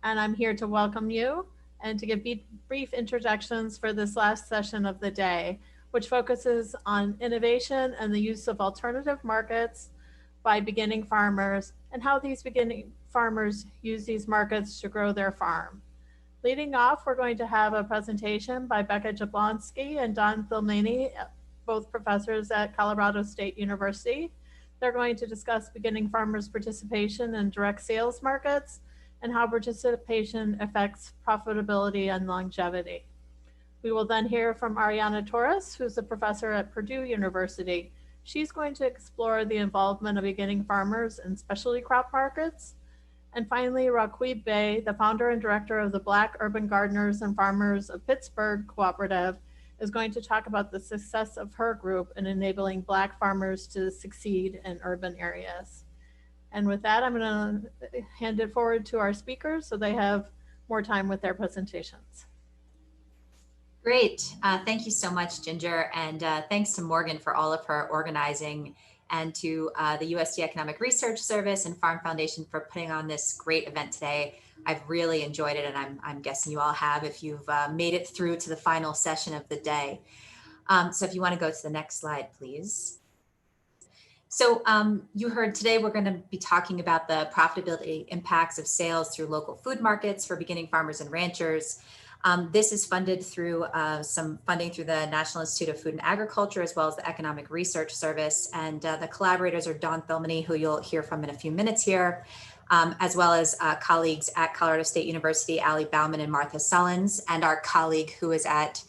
and I'm here to welcome you and to give brief introductions for this last session of the day, which focuses on innovation and the use of alternative markets by beginning farmers and how these beginning farmers use these markets to grow their farm. Leading off, we're going to have a presentation by Becca Jablonski and Thilmany, both professors at Colorado State University. They're going to discuss beginning farmers' participation in direct sales markets and how participation affects profitability and longevity. We will then hear from Ariana Torres, who's a professor at Purdue University. She's going to explore the involvement of beginning farmers in specialty crop markets. And finally, Raqueeb, the founder and director of the Black Urban Gardeners and Farmers of Pittsburgh Cooperative, is going to talk about the success of her group in enabling Black farmers to succeed in urban areas. And with that, I'm going to hand it forward to our speakers so they have more time with their presentations. Great. Thank you so much, Ginger. And thanks to Morgan for all of her organizing, and to the USDA Economic Research Service and Farm Foundation for putting on this great event today. I've really enjoyed it, and I'm guessing you all have if you've made it through to the final session of the day. So if you want to go to the next slide, please. So you heard today we're going to be talking about the profitability impacts of sales through local food markets for beginning farmers and ranchers. This is funded through some funding through the National Institute of Food and Agriculture, as well as the Economic Research Service. And the collaborators are Thilmany, who you'll hear from in a few minutes here, as well as colleagues at Colorado State University, Ali Bauman and Martha Sullins, and our colleague who is at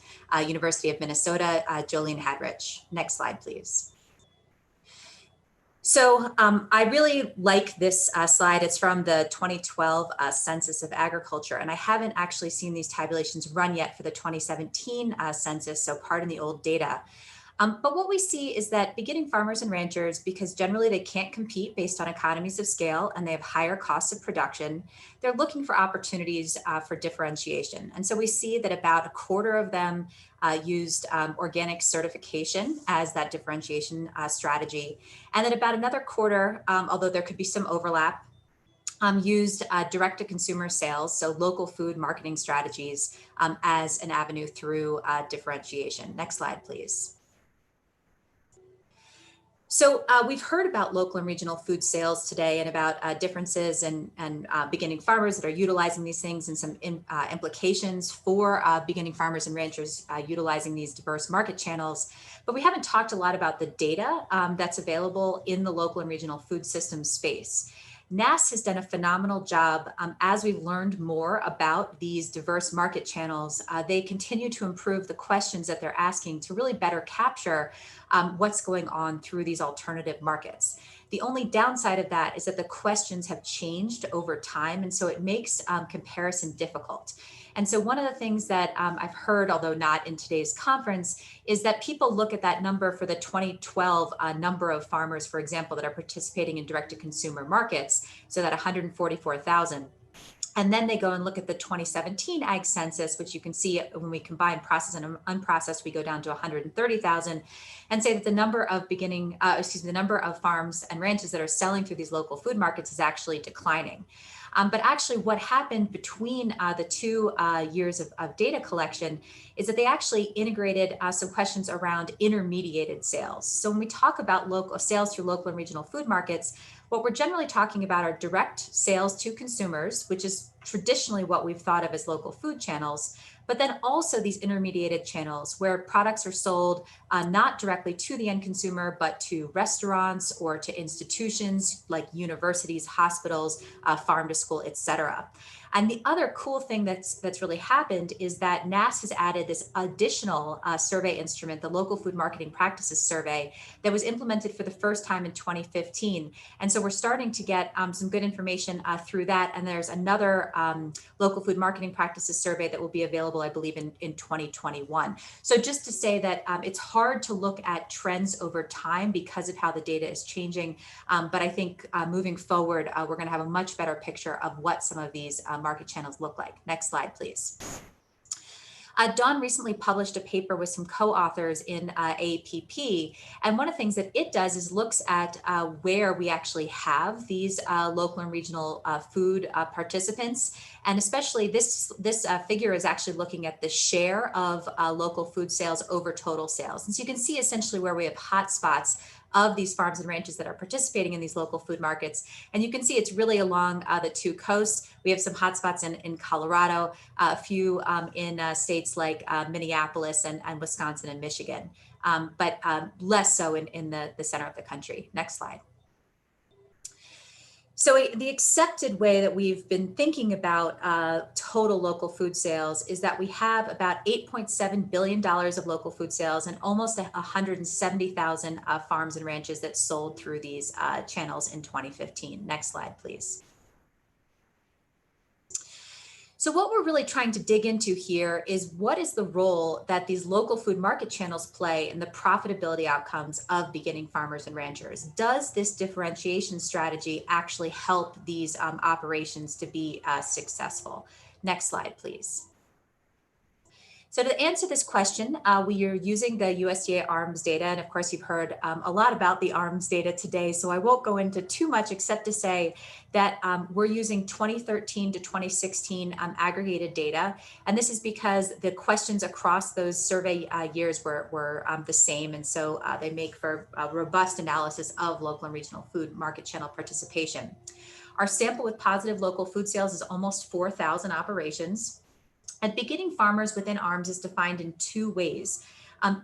University of Minnesota, Jolene Hadrich. Next slide, please. So I really like this slide. It's from the 2012 Census of Agriculture, and I haven't actually seen these tabulations run yet for the 2017 census, so pardon the old data. But what we see is that beginning farmers and ranchers, because generally they can't compete based on economies of scale and they have higher costs of production, they're looking for opportunities for differentiation. And so we see that about a quarter of them used organic certification as that differentiation strategy. And then about another quarter, although there could be some overlap, used direct-to-consumer sales, so local food marketing strategies as an avenue through differentiation. Next slide, please. So we've heard about local and regional food sales today and about differences and beginning farmers that are utilizing these things, and some implications for beginning farmers and ranchers utilizing these diverse market channels. But we haven't talked a lot about the data that's available in the local and regional food system space. NASS has done a phenomenal job as we've learned more about these diverse market channels. They continue to improve the questions that they're asking to really better capture what's going on through these alternative markets. The only downside of that is that the questions have changed over time, and so it makes comparison difficult. And so one of the things that I've heard, although not in today's conference, is that people look at that number for the 2012 number of farmers, for example, that are participating in direct-to-consumer markets, so that 144,000. And then they go and look at the 2017 Ag Census, which you can see when we combine processed and unprocessed, we go down to 130,000, and say that the number of the number of farms and ranches that are selling through these local food markets is actually declining. But actually what happened between the two years of data collection is that they actually integrated some questions around intermediated sales. So when we talk about local sales through local and regional food markets, what we're generally talking about are direct sales to consumers, which is traditionally what we've thought of as local food channels, but then also these intermediated channels where products are sold not directly to the end consumer, but to restaurants or to institutions like universities, hospitals, farm to school, et cetera. And the other cool thing that's really happened is that NASS has added this additional survey instrument, the Local Food Marketing Practices Survey, that was implemented for the first time in 2015. And so we're starting to get some good information through that. And there's another Local Food Marketing Practices Survey that will be available, I believe, in 2021. So just to say that it's hard to look at trends over time because of how the data is changing. But I think moving forward, we're going to have a much better picture of what some of these market channels look like. Next slide, please. Dawn recently published a paper with some co-authors in APP, and one of the things that it does is looks at where we actually have these local and regional food participants, and especially this figure is actually looking at the share of local food sales over total sales. And so you can see essentially where we have hotspots of these farms and ranches that are participating in these local food markets. And you can see it's really along the two coasts. We have some hotspots in Colorado, a few in states like Minneapolis and Wisconsin and Michigan, but less so in the center of the country. Next slide. So the accepted way that we've been thinking about total local food sales is that we have about $8.7 billion of local food sales and almost 170,000 farms and ranches that sold through these channels in 2015. Next slide, please. So what we're really trying to dig into here is what is the role that these local food market channels play in the profitability outcomes of beginning farmers and ranchers? Does this differentiation strategy actually help these operations to be successful? Next slide, please. So to answer this question, we are using the USDA ARMS data. And of course, you've heard a lot about the ARMS data today. So I won't go into too much except to say that we're using 2013 to 2016 aggregated data. And this is because the questions across those survey years were the same. And so they make for a robust analysis of local and regional food market channel participation. Our sample with positive local food sales is almost 4,000 operations. And beginning farmers within ARMS is defined in two ways.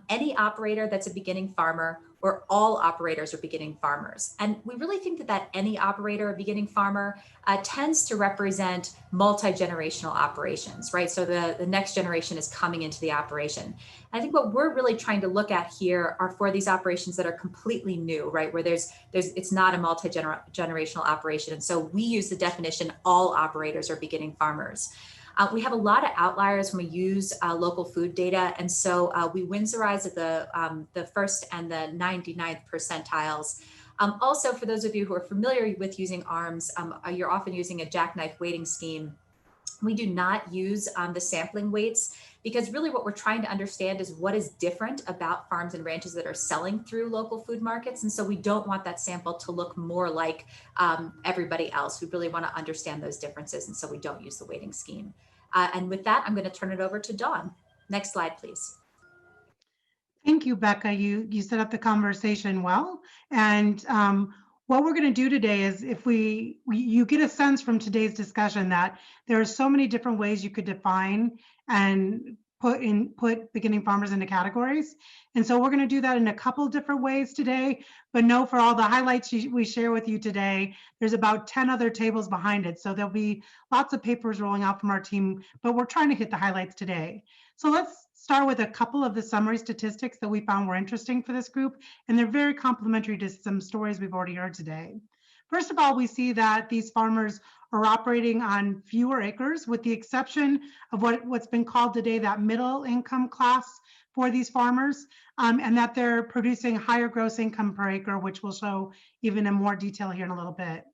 Any operator that's a beginning farmer, or all operators are beginning farmers. And we really think that any operator or beginning farmer tends to represent multi-generational operations, right? So the next generation is coming into the operation. I think what we're really trying to look at here are for these operations that are completely new, right? Where it's not a multi-generational operation. And so we use the definition, all operators are beginning farmers. We have a lot of outliers when we use local food data. And so we Winsorize at the first and the 99th percentiles. Also, for those of you who are familiar with using ARMS, you're often using a jackknife weighting scheme. We do not use the sampling weights because really what we're trying to understand is what is different about farms and ranches that are selling through local food markets. And so we don't want that sample to look more like everybody else. We really want to understand those differences. And so we don't use the weighting scheme. And with that, I'm going to turn it over to Dawn. Next slide, please. Thank you, Becca. You set up the conversation well. And what we're going to do today is you get a sense from today's discussion that there are so many different ways you could define and put beginning farmers into categories. And so we're going to do that in a couple different ways today, but know for all the highlights we share with you today, there's about 10 other tables behind it. So there'll be lots of papers rolling out from our team, but we're trying to hit the highlights today. So let's start with a couple of the summary statistics that we found were interesting for this group, and they're very complementary to some stories we've already heard today. First of all, we see that these farmers are operating on fewer acres, with the exception of what's been called today that middle income class for these farmers, and that they're producing higher gross income per acre, which we'll show even in more detail here in a little bit.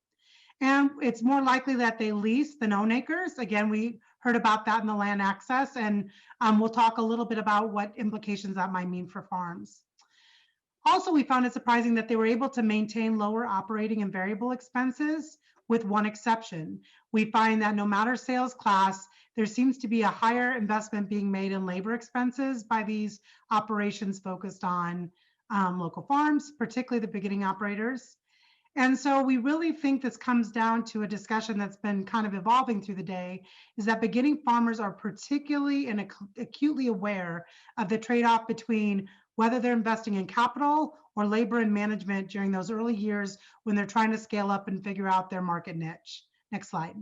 And it's more likely that they lease than own acres. Again, we heard about that in the land access, and we'll talk a little bit about what implications that might mean for farms. Also, we found it surprising that they were able to maintain lower operating and variable expenses, with one exception. We find that no matter sales class, there seems to be a higher investment being made in labor expenses by these operations focused on local farms, particularly the beginning operators. And so we really think this comes down to a discussion that's been kind of evolving through the day, is that beginning farmers are particularly and acutely aware of the trade-off between whether they're investing in capital or labor and management during those early years when they're trying to scale up and figure out their market niche. Next slide.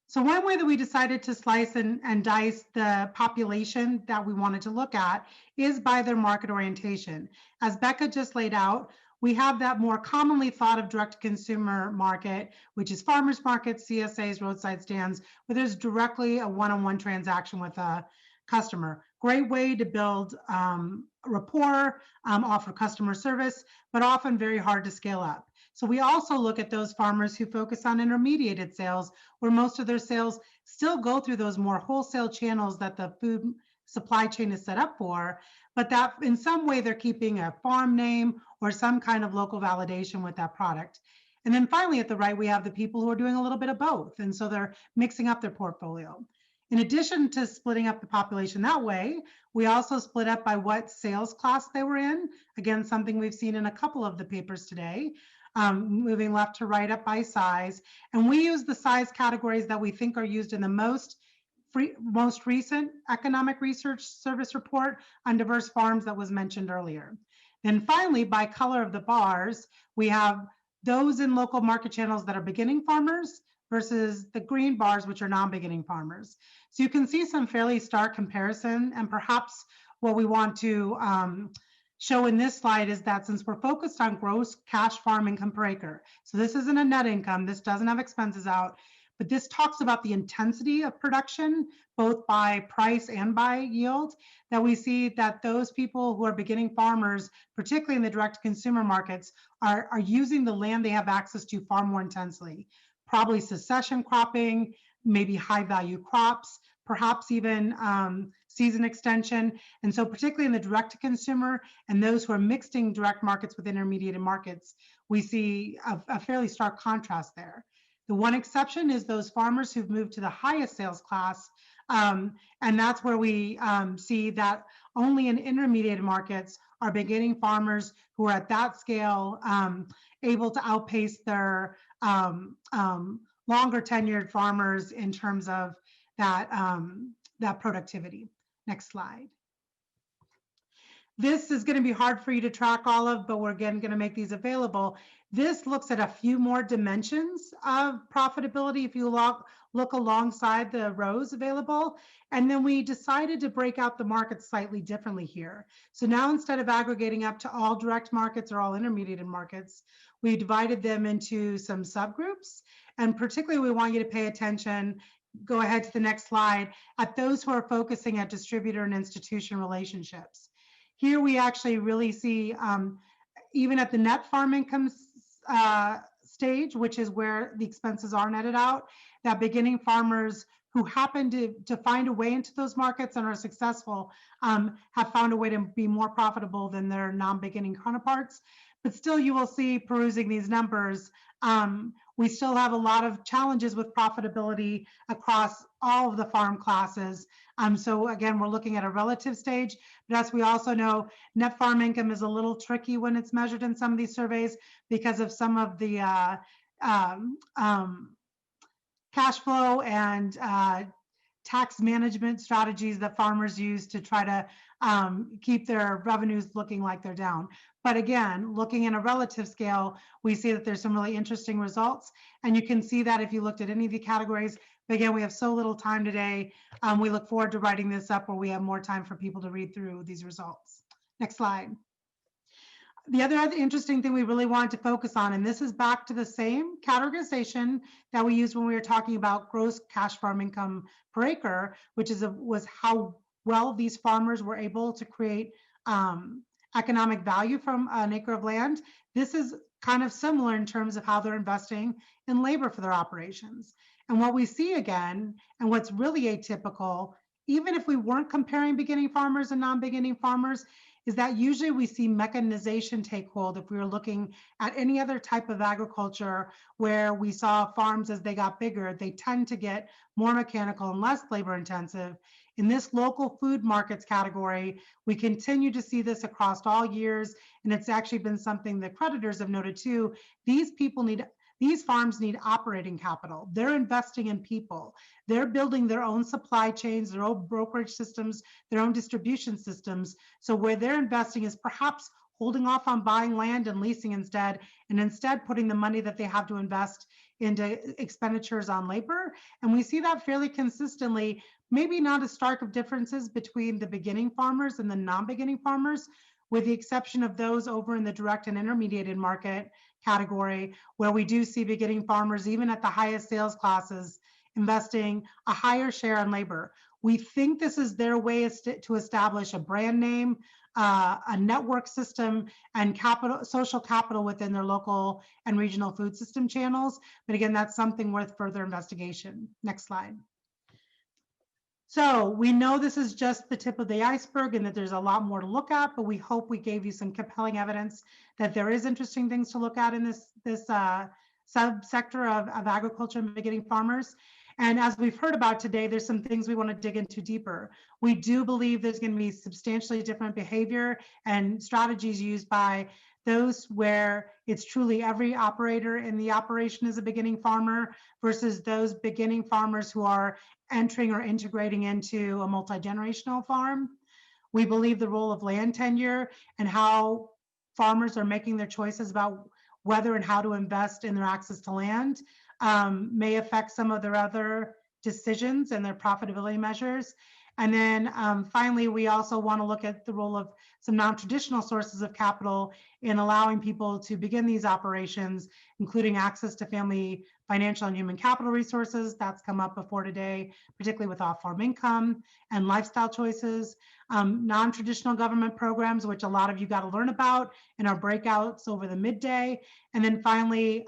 So one way that we decided to slice and dice the population that we wanted to look at is by their market orientation. As Becca just laid out, we have that more commonly thought of direct-to-consumer market, which is farmers markets, CSAs, roadside stands, where there's directly a one-on-one transaction with a customer. Great way to build rapport, offer customer service, but often very hard to scale up. So we also look at those farmers who focus on intermediated sales, where most of their sales still go through those more wholesale channels that the food supply chain is set up for, but that in some way they're keeping a farm name or some kind of local validation with that product. And then finally at the right, we have the people who are doing a little bit of both. And so they're mixing up their portfolio. In addition to splitting up the population that way, we also split up by what sales class they were in. Again, something we've seen in a couple of the papers today, moving left to right up by size. And we use the size categories that we think are used in the most recent economic research service report on diverse farms that was mentioned earlier. And finally, by color of the bars, we have those in local market channels that are beginning farmers versus the green bars, which are non-beginning farmers. So you can see some fairly stark comparison, and perhaps what we want to show in this slide is that since we're focused on gross cash farm income per acre, so this isn't a net income, this doesn't have expenses out, but this talks about the intensity of production, both by price and by yield, that we see that those people who are beginning farmers, particularly in the direct consumer markets, are using the land they have access to far more intensely. Probably succession cropping, maybe high value crops, perhaps even season extension. And so particularly in the direct to consumer and those who are mixing direct markets with intermediated markets, we see a fairly stark contrast there. The one exception is those farmers who've moved to the highest sales class. And that's where we see that only in intermediate markets are beginning farmers who are at that scale able to outpace their longer tenured farmers in terms of that, that productivity. Next slide. This is going to be hard for you to track all of, but we're again going to make these available. This looks at a few more dimensions of profitability if you look alongside the rows available. And then we decided to break out the markets slightly differently here. So now instead of aggregating up to all direct markets or all intermediate markets, we divided them into some subgroups. And particularly we want you to pay attention, go ahead to the next slide, at those who are focusing at distributor and institution relationships. Here we actually really see, even at the net farm income stage, which is where the expenses are netted out, that beginning farmers who happen to find a way into those markets and are successful have found a way to be more profitable than their non-beginning counterparts. But still, you will see, perusing these numbers, we still have a lot of challenges with profitability across all of the farm classes. So again, we're looking at a relative stage, but as we also know, net farm income is a little tricky when it's measured in some of these surveys because of some of the cash flow and tax management strategies that farmers use to try to keep their revenues looking like they're down. But again, looking in a relative scale, we see that there's some really interesting results. And you can see that if you looked at any of the categories. But again, we have so little time today. We look forward to writing this up where we have more time for people to read through these results. Next slide. The other interesting thing we really wanted to focus on, and this is back to the same categorization that we used when we were talking about gross cash farm income per acre, which was how well these farmers were able to create economic value from an acre of land. This is kind of similar in terms of how they're investing in labor for their operations. And what we see again, and what's really atypical, even if we weren't comparing beginning farmers and non-beginning farmers, is that usually we see mechanization take hold if we were looking at any other type of agriculture where we saw farms as they got bigger, they tend to get more mechanical and less labor intensive. In this local food markets category, we continue to see this across all years, and it's actually been something that creditors have noted too. These farms need operating capital. They're investing in people. They're building their own supply chains, their own brokerage systems, their own distribution systems. So where they're investing is perhaps holding off on buying land and leasing instead, and instead putting the money that they have to invest into expenditures on labor. And we see that fairly consistently, maybe not as stark of differences between the beginning farmers and the non-beginning farmers, with the exception of those over in the direct and intermediated market category, where we do see beginning farmers, even at the highest sales classes, investing a higher share on labor. We think this is their way to establish a brand name, a network system and social capital within their local and regional food system channels. But again, that's something worth further investigation. Next slide. So we know this is just the tip of the iceberg and that there's a lot more to look at, but we hope we gave you some compelling evidence that there is interesting things to look at in this subsector of agriculture and beginning farmers. And as we've heard about today, there's some things we want to dig into deeper. We do believe there's going to be substantially different behavior and strategies used by those where it's truly every operator in the operation is a beginning farmer versus those beginning farmers who are entering or integrating into a multi-generational farm. We believe the role of land tenure and how farmers are making their choices about whether and how to invest in their access to land may affect some of their other decisions and their profitability measures. And then finally, we also want to look at the role of some non-traditional sources of capital in allowing people to begin these operations, including access to family financial and human capital resources. That's come up before today, particularly with off-farm income and lifestyle choices. Non-traditional government programs, which a lot of you got to learn about in our breakouts over the midday. And then finally,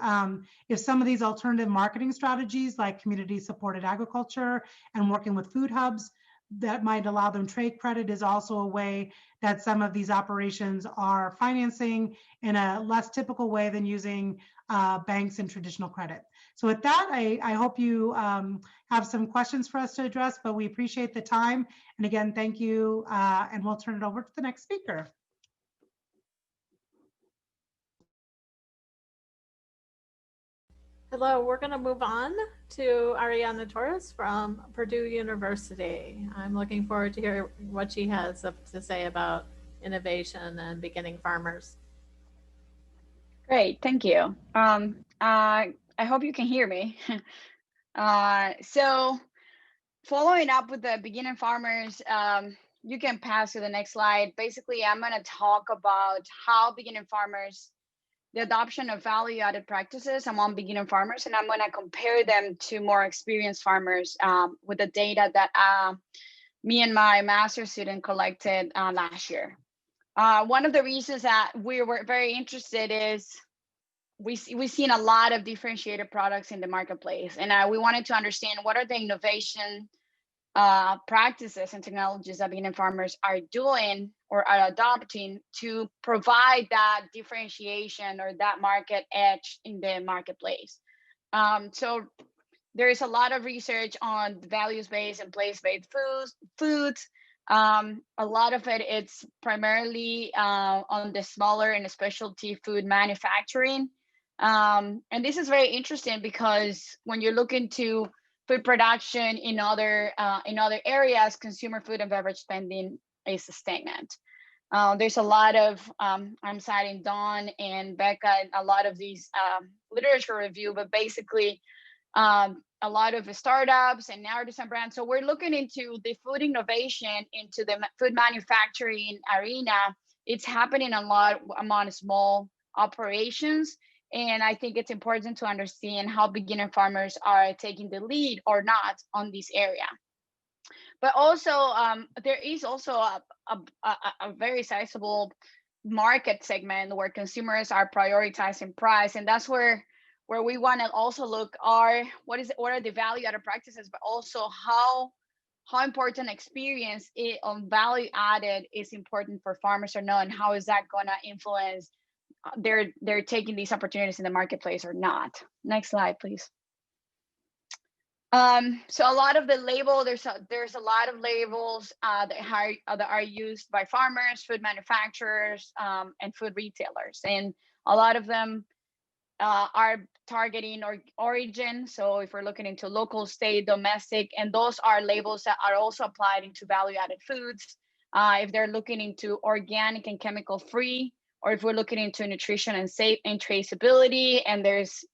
if some of these alternative marketing strategies like community-supported agriculture and working with food hubs, that might allow them trade credit is also a way that some of these operations are financing in a less typical way than using banks and traditional credit. So with that, I hope you have some questions for us to address, but we appreciate the time. And again, thank you. And we'll turn it over to the next speaker. Hello, we're going to move on to Ariana Torres from Purdue University. I'm looking forward to hear what she has to say about innovation and beginning farmers. Great, thank you. I hope you can hear me. So following up with the beginning farmers, you can pass to the next slide. Basically, I'm going to talk about how beginning farmers, the adoption of value-added practices among beginning farmers, and I'm going to compare them to more experienced farmers with the data that me and my master's student collected last year. One of the reasons that we were very interested is we've seen a lot of differentiated products in the marketplace, and we wanted to understand what are the innovation practices and technologies that beginning farmers are doing or are adopting to provide that differentiation or that market edge in the marketplace. So there is a lot of research on values-based and place-based foods. A lot of it's primarily on the smaller and specialty food manufacturing. And this is very interesting because when you look into food production in other areas, consumer food and beverage spending is stagnant. There's a lot of, I'm citing Dawn and Becca, and a lot of these literature review, but basically a lot of startups and artisan brands. So we're looking into the food innovation, into the food manufacturing arena. It's happening a lot among small operations. And I think it's important to understand how beginner farmers are taking the lead or not on this area. But also, there is also a very sizable market segment where consumers are prioritizing price, and that's where we want to also look what are the value-added practices, but also how important experience on value-added is important for farmers or not, and how is that going to influence they're taking these opportunities in the marketplace or not. Next slide, please. So a lot of the label, there's a lot of labels that are used by farmers, food manufacturers, and food retailers, and a lot of them are targeting origin. So if we're looking into local, state, domestic, and those are labels that are also applied into value-added foods. If they're looking into organic and chemical-free, or if we're looking into nutrition and safe and traceability, and there's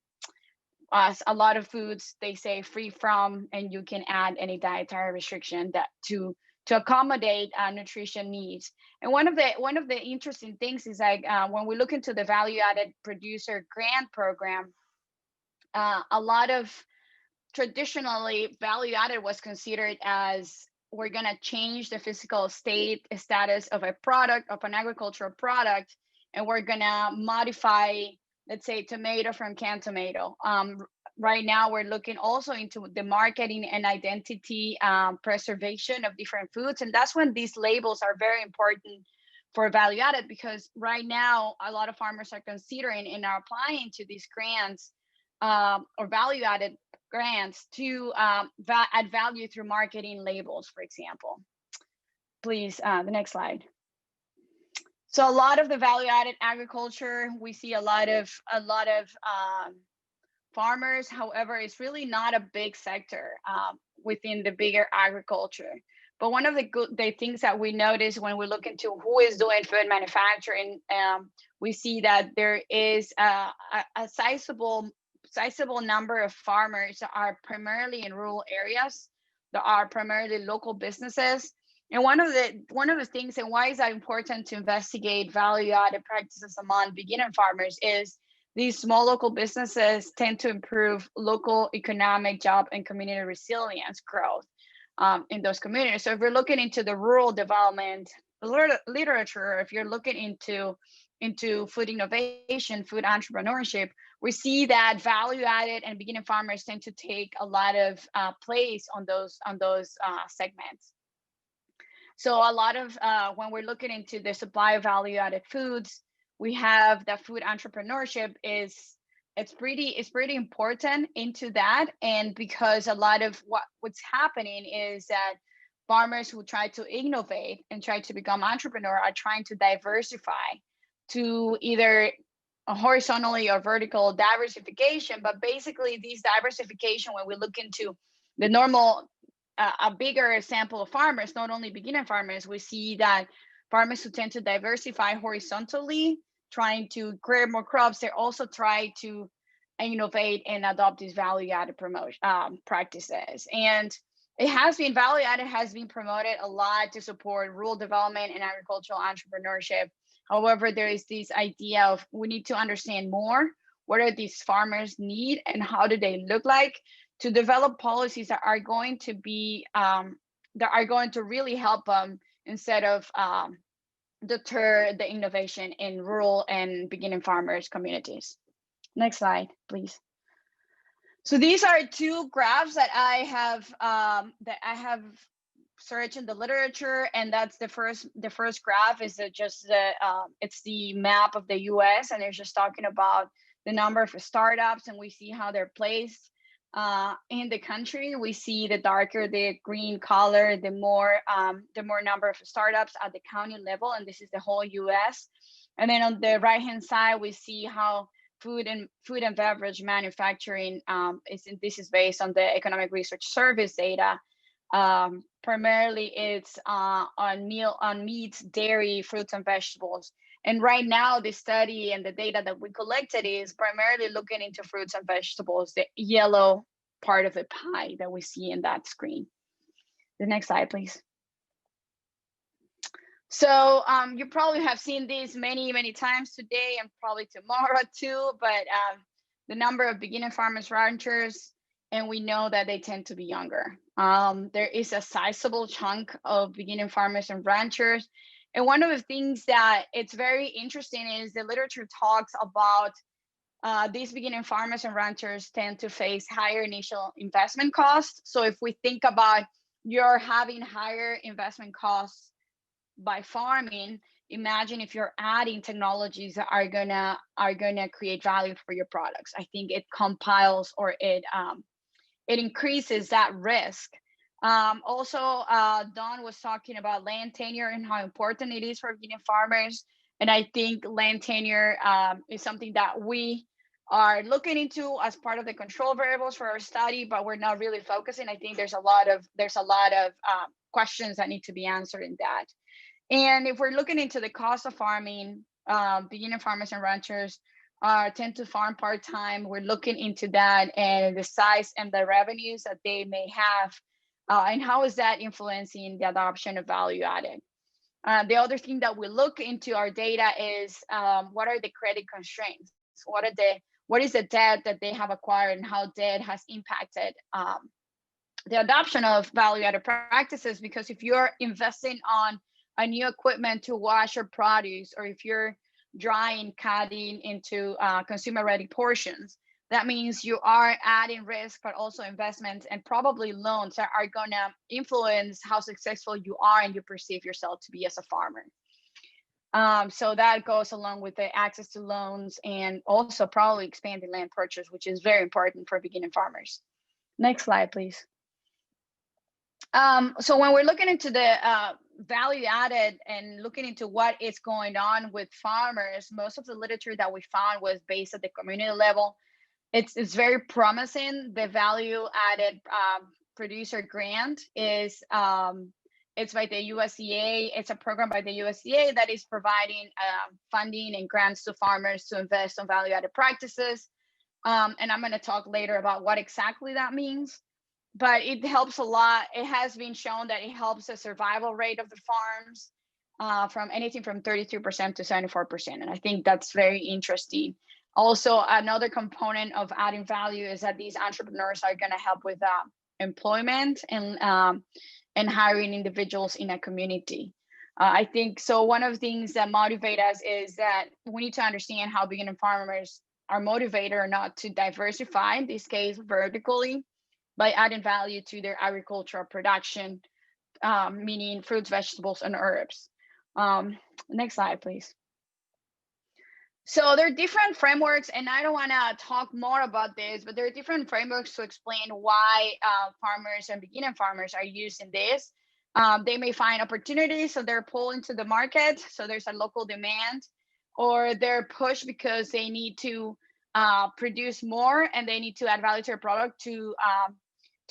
a lot of foods they say free from, and you can add any dietary restriction that to accommodate nutrition needs. And one of the interesting things is like when we look into the value-added producer grant program, a lot of traditionally value-added was considered as we're gonna change the physical status of a product, of an agricultural product, and we're gonna modify, let's say, tomato from canned tomato. Right now, we're looking also into the marketing and identity preservation of different foods, and that's when these labels are very important for value added, because right now a lot of farmers are considering and are applying to these grants or value added grants to add value through marketing labels, for example. Please, the next slide. So a lot of the value added agriculture, we see a lot of farmers. However, it's really not a big sector within the bigger agriculture. But one of the things that we notice when we look into who is doing food manufacturing, we see that there is a sizable number of farmers that are primarily in rural areas, that are primarily local businesses. And one of the things, and why is that important to investigate value-added practices among beginner farmers, is these small local businesses tend to improve local economic, job, and community resilience growth in those communities. So if you're looking into the rural development literature, if you're looking into food innovation, food entrepreneurship, we see that value-added and beginning farmers tend to take a lot of place on those segments. So a lot of when we're looking into the supply of value-added foods, we have that food entrepreneurship it's pretty important into that. And because a lot of what's happening is that farmers who try to innovate and try to become entrepreneur are trying to diversify to either a horizontally or vertical diversification. But basically these diversification, when we look into the normal, a bigger sample of farmers, not only beginner farmers, we see that farmers who tend to diversify horizontally, trying to grow more crops, they also try to innovate and adopt these value-added practices. And it has been, value-added has been promoted a lot to support rural development and agricultural entrepreneurship. However, there is this idea of we need to understand more, what do these farmers need and how do they look like, to develop policies that are going to be, that are going to really help them instead of deter the innovation in rural and beginning farmers communities. Next slide, please. So these are two graphs that I have searched in the literature, and that's the first graph is just it's the map of the U.S. and it's just talking about the number of startups, and we see how they're placed in the country. We see the darker the green color, the more number of startups at the county level, and this is the whole U.S. And then on the right hand side, we see how food and beverage manufacturing this is based on the Economic Research Service data. Primarily, it's on meats, dairy, fruits, and vegetables. And right now, the study and the data that we collected is primarily looking into fruits and vegetables, the yellow part of the pie that we see in that screen. The next slide, please. So you probably have seen these many times today and probably tomorrow too, but the number of beginning farmers, ranchers, and we know that they tend to be younger. There is a sizable chunk of beginning farmers and ranchers. And one of the things that it's very interesting is the literature talks about these beginning farmers and ranchers tend to face higher initial investment costs. So if we think about you're having higher investment costs by farming, imagine if you're adding technologies that are gonna create value for your products. I think it compiles or it increases that risk. Also, Don was talking about land tenure and how important it is for beginning farmers. And I think land tenure is something that we are looking into as part of the control variables for our study, but we're not really focusing. I think there's a lot of questions that need to be answered in that. And if we're looking into the cost of farming, beginning farmers and ranchers tend to farm part-time. We're looking into that and the size and the revenues that they may have, and how is that influencing the adoption of value added. The other thing that we look into our data is what are the credit constraints? What is the debt that they have acquired and how debt has impacted the adoption of value-added practices, because if you're investing on a new equipment to wash your produce, or if you're drying, cutting into consumer-ready portions, that means you are adding risk, but also investments and probably loans that are going to influence how successful you are and you perceive yourself to be as a farmer. So that goes along with the access to loans and also probably expanding land purchase, which is very important for beginning farmers. Next slide, please. So when we're looking into the value added and looking into what is going on with farmers, most of the literature that we found was based at the community level. It's very promising. The value added producer grant is it's by the USDA. It's a program by the USDA that is providing funding and grants to farmers to invest on value added practices. And I'm going to talk later about what exactly that means. But it helps a lot. It has been shown that it helps the survival rate of the farms from anything from 33% to 74%. And I think that's very interesting. Also, another component of adding value is that these entrepreneurs are going to help with employment and hiring individuals in a community. I think so. One of the things that motivate us is that we need to understand how beginning farmers are motivated or not to diversify, in this case, vertically, by adding value to their agricultural production, meaning fruits, vegetables, and herbs. Next slide, please. So there are different frameworks, and I don't want to talk more about this, but there are different frameworks to explain why farmers and beginning farmers are using this. They may find opportunities, so they're pulled into the market, so there's a local demand, or they're pushed because they need to produce more and they need to add value to their product to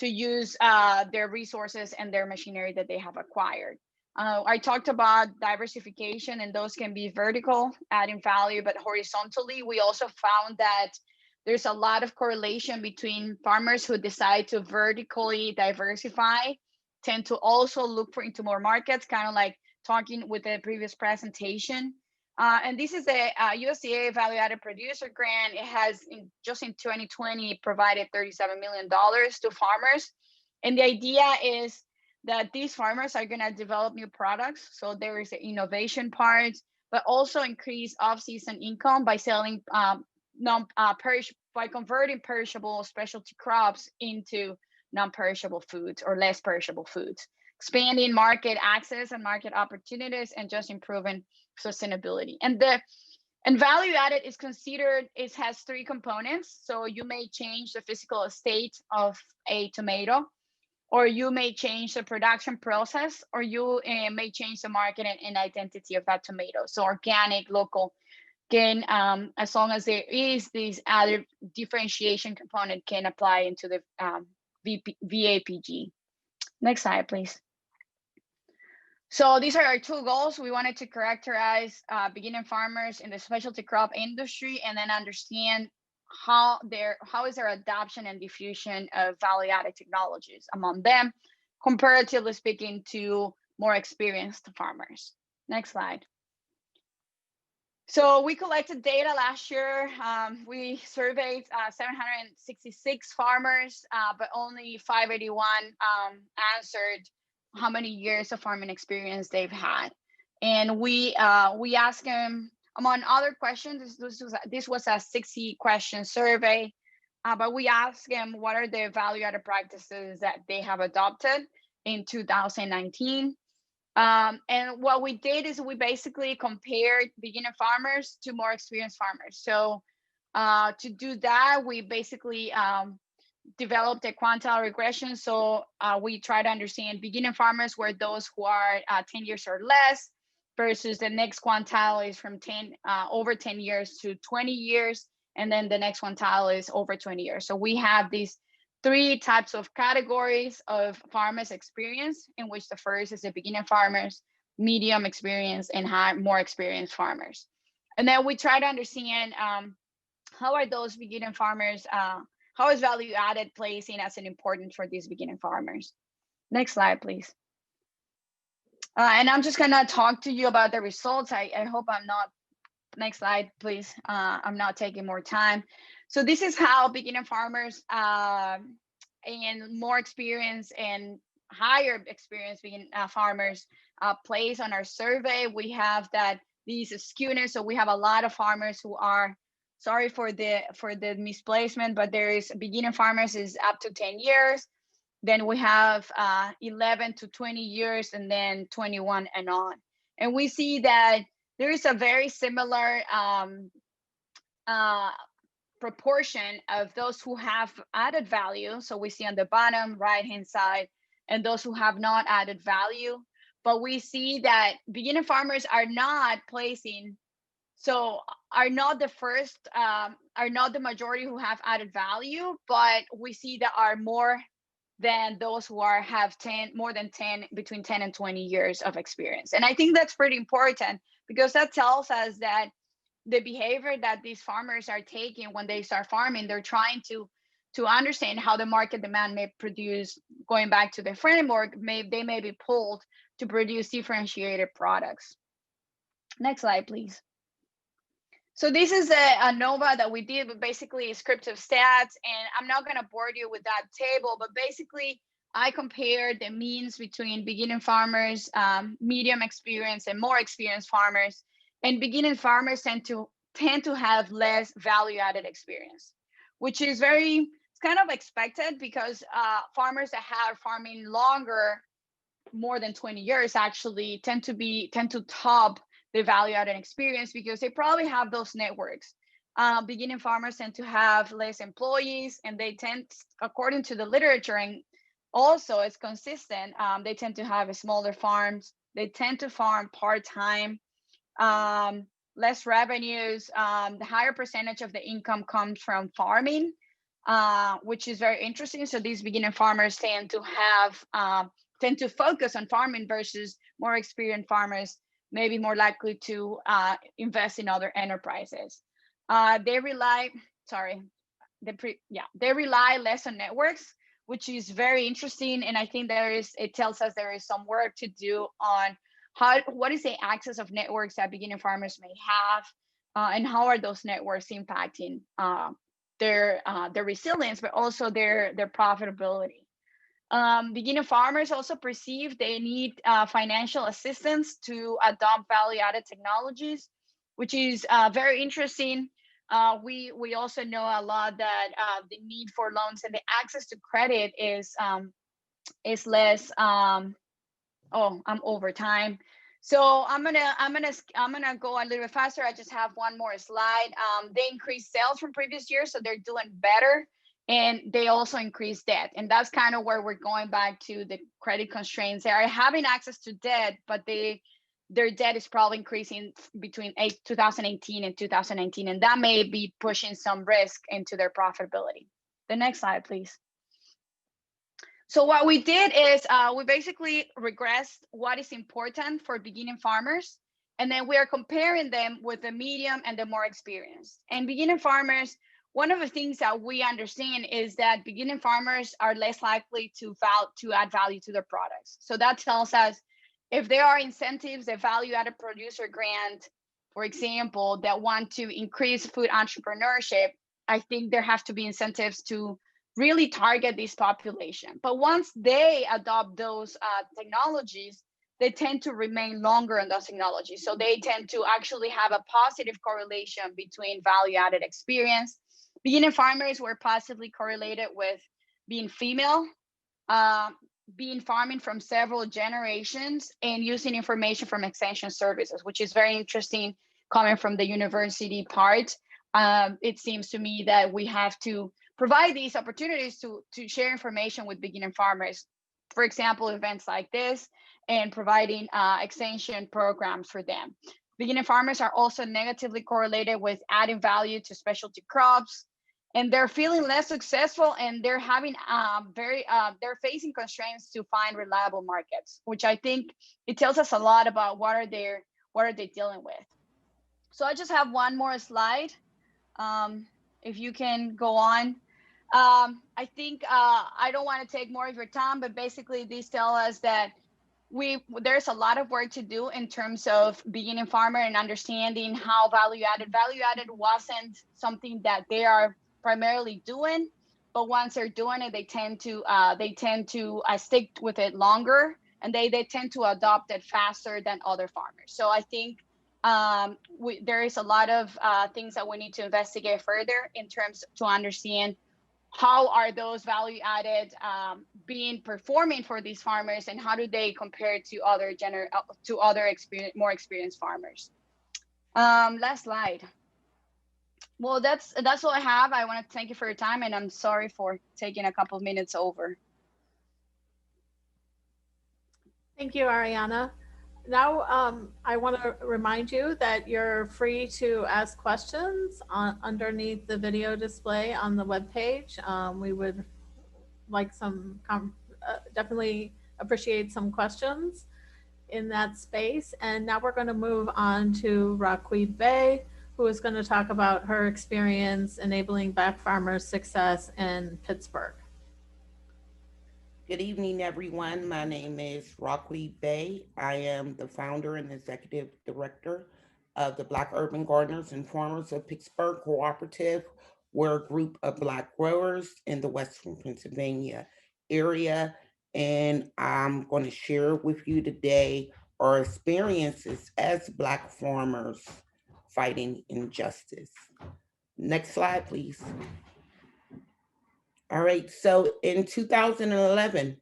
use their resources and their machinery that they have acquired. I talked about diversification, and those can be vertical, adding value, but horizontally, we also found that there's a lot of correlation between farmers who decide to vertically diversify, tend to also look for into more markets, kind of like talking with the previous presentation. And this is the USDA value-added producer grant. It has, just in 2020, provided $37 million to farmers. And the idea is that these farmers are going to develop new products. So there is an innovation part, but also increase off-season income by selling by converting perishable specialty crops into non-perishable foods or less perishable foods, expanding market access and market opportunities, and just improving sustainability. And value added is considered, it has three components. So you may change the physical state of a tomato, or you may change the production process, or you may change the market and identity of that tomato. So organic, local, can, as long as there is this other differentiation component, can apply into the VAPG. Next slide, please. So these are our two goals. We wanted to characterize beginning farmers in the specialty crop industry, and then understand how is their adoption and diffusion of value-added technologies among them, comparatively speaking to more experienced farmers. Next slide. So we collected data last year. We surveyed 766 farmers, but only 581 answered how many years of farming experience they've had. And we asked them, among other questions, this was a 60-question survey, but we asked them what are the value-added practices that they have adopted in 2019. And what we did is we basically compared beginner farmers to more experienced farmers. So to do that, we basically developed a quantile regression. So we try to understand beginner farmers were those who are 10 years or less, versus the next quantile is from over 10 years to 20 years. And then the next quantile is over 20 years. So we have these three types of categories of farmers experience, in which the first is the beginner farmers, medium experience, and more experienced farmers. And then we try to understand how are those beginner farmers, how is value added placing as an important for these beginner farmers. Next slide, please. And I'm just gonna talk to you about the results. I hope I'm not, next slide, please. I'm not taking more time. So this is how beginner farmers and more experience and higher experience being farmers place on our survey. We have that these skewness. So we have a lot of farmers who are, sorry for the misplacement, but there is beginning farmers is up to 10 years. Then we have 11 to 20 years, and then 21 and on. And we see that there is a very similar proportion of those who have added value. So we see on the bottom right-hand side, and those who have not added value. But we see that beginning farmers are not placing, so are not the first, are not the majority who have added value, but we see that are more than those who are have 10, more than 10, between 10 and 20 years of experience. And I think that's pretty important, because that tells us that the behavior that these farmers are taking when they start farming, they're trying to understand how the market demand may produce, going back to the framework, they may be pulled to produce differentiated products. Next slide, please. So this is a NOVA that we did, but basically descriptive stats, and I'm not going to bore you with that table, but basically I compared the means between beginning farmers, medium experience, and more experienced farmers. And beginning farmers tend to have less value-added experience, which is it's kind of expected, because farmers that have farming longer, more than 20 years, actually tend to top the value-added experience, because they probably have those networks. Beginning farmers tend to have less employees, and they tend, according to the literature, and also it's consistent, they tend to have smaller farms. They tend to farm part-time, less revenues. The higher percentage of the income comes from farming, which is very interesting. So these beginning farmers tend to focus on farming, versus more experienced farmers maybe more likely to invest in other enterprises. They rely less on networks, which is very interesting. And I think it tells us there is some work to do on what is the access of networks that beginning farmers may have, and how are those networks impacting their resilience, but also their profitability. Beginning farmers also perceive they need financial assistance to adopt value-added technologies, which is very interesting. We also know a lot that the need for loans and the access to credit is less. Oh, I'm over time. So I'm gonna go a little bit faster. I just have one more slide. They increased sales from previous years, so they're doing better. And they also increase debt. And that's kind of where we're going back to the credit constraints. They are having access to debt, but their debt is probably increasing between 2018 and 2019. And that may be pushing some risk into their profitability. The next slide, please. So what we did is we basically regressed what is important for beginning farmers. And then we are comparing them with the medium and the more experienced. And beginning farmers, one of the things that we understand is that beginning farmers are less likely to add value to their products. So that tells us if there are incentives, a value-added producer grant, for example, that want to increase food entrepreneurship, I think there have to be incentives to really target this population. But once they adopt those technologies, they tend to remain longer in those technologies. So they tend to actually have a positive correlation between value-added experience. Beginning farmers were positively correlated with being female, being farming from several generations, and using information from extension services, which is very interesting coming from the university part. It seems to me that we have to provide these opportunities to share information with beginning farmers. For example, events like this, and providing extension programs for them. Beginning farmers are also negatively correlated with adding value to specialty crops, and they're feeling less successful, and they're having they're facing constraints to find reliable markets, which I think it tells us a lot about what are they dealing with. So I just have one more slide. If you can go on. I think I don't want to take more of your time, but basically these tell us that there's a lot of work to do in terms of beginning farmer and understanding how value added wasn't something that they are primarily doing. but once they're doing it, they tend to stick with it longer, and they tend to adopt it faster than other farmers. So I think there is a lot of things that we need to investigate further in terms to understand how are those value added being performing for these farmers, and how do they compare to other more experienced farmers. Last slide. Well, that's all I have. I want to thank you for your time, and I'm sorry for taking a couple of minutes over. Thank you, Ariana. Now, I want to remind you that you're free to ask questions underneath the video display on the webpage. We would like definitely appreciate some questions in that space. And now we're going to move on to Raqueeb, who is going to talk about her experience enabling Black farmers' success in Pittsburgh. Good evening, everyone. My name is Raqueeb. I am the founder and executive director of the Black Urban Gardeners and Farmers of Pittsburgh Cooperative. We're a group of Black growers in the Western Pennsylvania area, and I'm going to share with you today our experiences as Black farmers fighting injustice. Next slide, please. All right, so in 2011,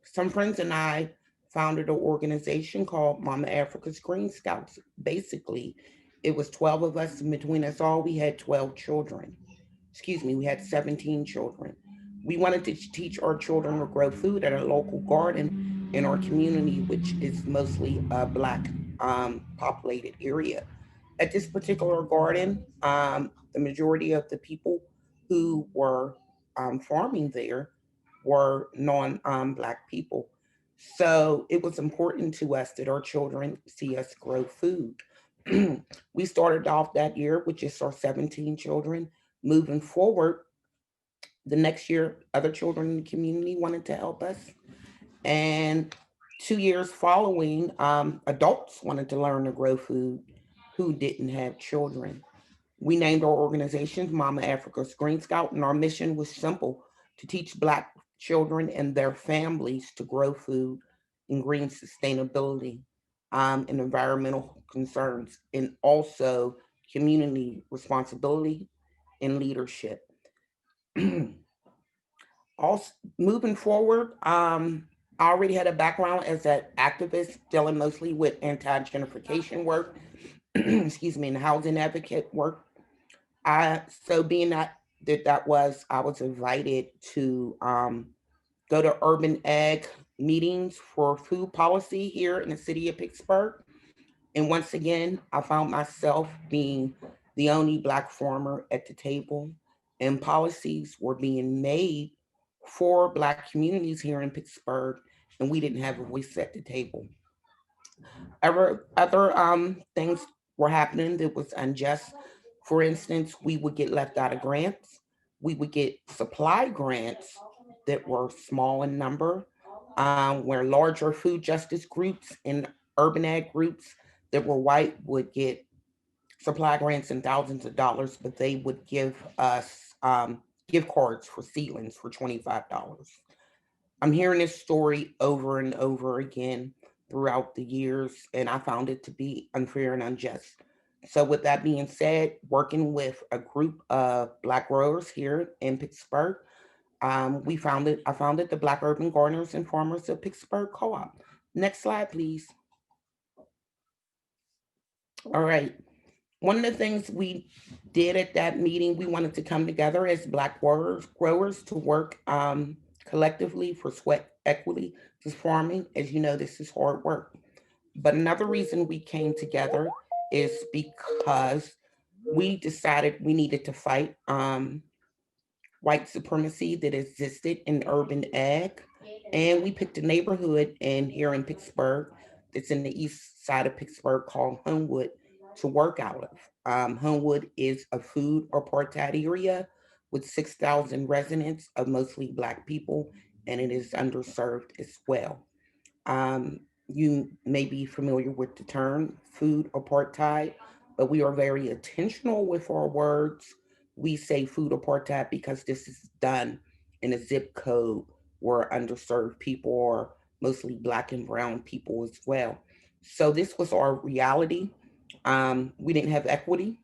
some friends and I founded an organization called Mama Africa's Green Scouts. Basically, it was 12 of us, and between us all, we had 12 children. Excuse me, we had 17 children. We wanted to teach our children to grow food at a local garden in our community, which is mostly a Black populated area. At this particular garden, the majority of the people who were farming there were non-Black people. So it was important to us that our children see us grow food. We started off that year with just our 17 children. Moving forward, the next year, other children in the community wanted to help us. And 2 years following, adults wanted to learn to grow food who didn't have children. We named our organization Mama Africa's Green Scout, and our mission was simple: to teach Black children and their families to grow food in green sustainability and environmental concerns, and also community responsibility and leadership. Also, moving forward, I already had a background as an activist dealing mostly with anti-gentrification work, excuse me, and housing advocate work. So being I was invited to go to urban ag meetings for food policy here in the city of Pittsburgh. And once again, I found myself being the only Black farmer at the table, and policies were being made for Black communities here in Pittsburgh, and we didn't have a voice at the table. Other things were happening that was unjust. For instance, we would get left out of grants. We would get supply grants that were small in number, where larger food justice groups and urban ag groups that were white would get supply grants in thousands of dollars, but they would give us gift cards for seedlings for $25. I'm hearing this story over and over again throughout the years, and I found it to be unfair and unjust. So with that being said, working with a group of Black growers here in Pittsburgh, I founded the Black Urban Gardeners and Farmers of Pittsburgh Co-op. Next slide, please. All right. One of the things we did at that meeting, we wanted to come together as Black growers to work collectively for sweat equity to farming. As you know, this is hard work. But another reason we came together is because we decided we needed to fight white supremacy that existed in urban ag. And we picked a neighborhood here in Pittsburgh that's in the east side of Pittsburgh called HOMEWOOD to work out of. HOMEWOOD is a food apartheid area with 6,000 residents of mostly Black people, and it is underserved as well. You may be familiar with the term food apartheid, but we are very intentional with our words we say food apartheid because this is done in a zip code where underserved people are mostly Black and brown people as well. So this was our reality. We didn't have equity.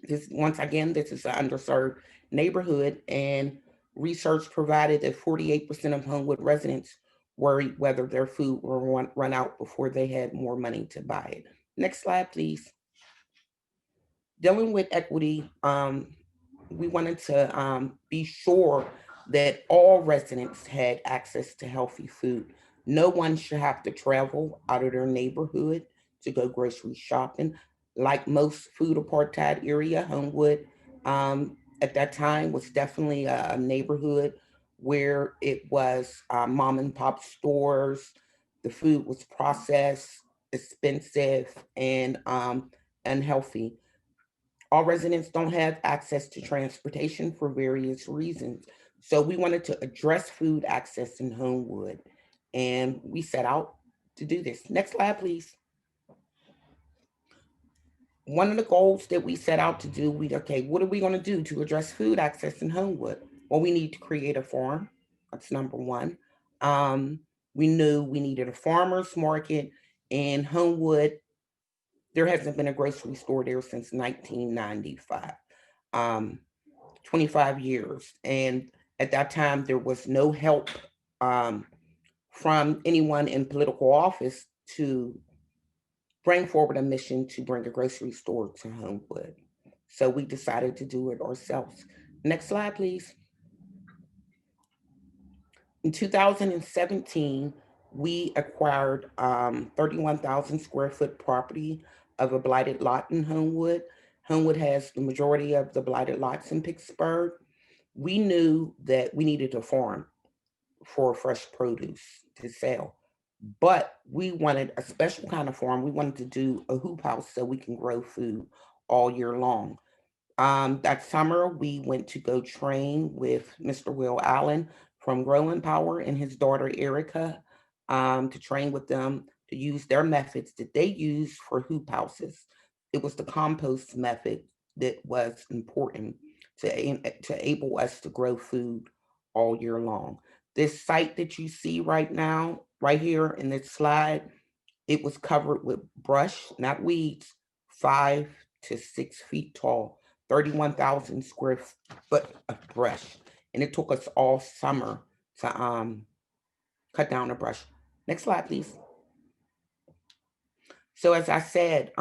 This, once again, this is an underserved neighborhood, and research provided that 48% of Homewood residents worried whether their food will run out before they had more money to buy it. Next slide, please. Dealing with equity, we wanted to be sure that all residents had access to healthy food. No one should have to travel out of their neighborhood to go grocery shopping. Like most food apartheid area, Homewood at that time was definitely a neighborhood where it was mom and pop stores. The food was processed, expensive, and unhealthy. All residents don't have access to transportation for various reasons. So we wanted to address food access in Homewood, and we set out to do this. Next slide, please. One of the goals that we set out to do, okay, what are we going to do to address food access in Homewood? Well, we need to create a farm. That's number one. We knew we needed a farmer's market in Homewood. There hasn't been a grocery store there since 1995. 25 years. And at that time, there was no help from anyone in political office to bring forward a mission to bring a grocery store to Homewood. So we decided to do it ourselves. Next slide, please. In 2017, we acquired 31,000 square foot property of a blighted lot in Homewood. Homewood has the majority of the blighted lots in Pittsburgh. We knew that we needed a farm for fresh produce to sell, but we wanted a special kind of farm. We wanted to do a hoop house so we can grow food all year long. That summer, we went to go train with Mr. Will Allen from Grow Empower and his daughter Erica to train with them to use their methods that they use for hoop houses. It was the compost method that was important to enable us to grow food all year long. This site that you see right now, right here in this slide, it was covered with brush, not weeds, 5 to 6 feet tall, 31,000 square foot of brush. And it took us all summer to cut down the brush. Next slide, please. So as I said,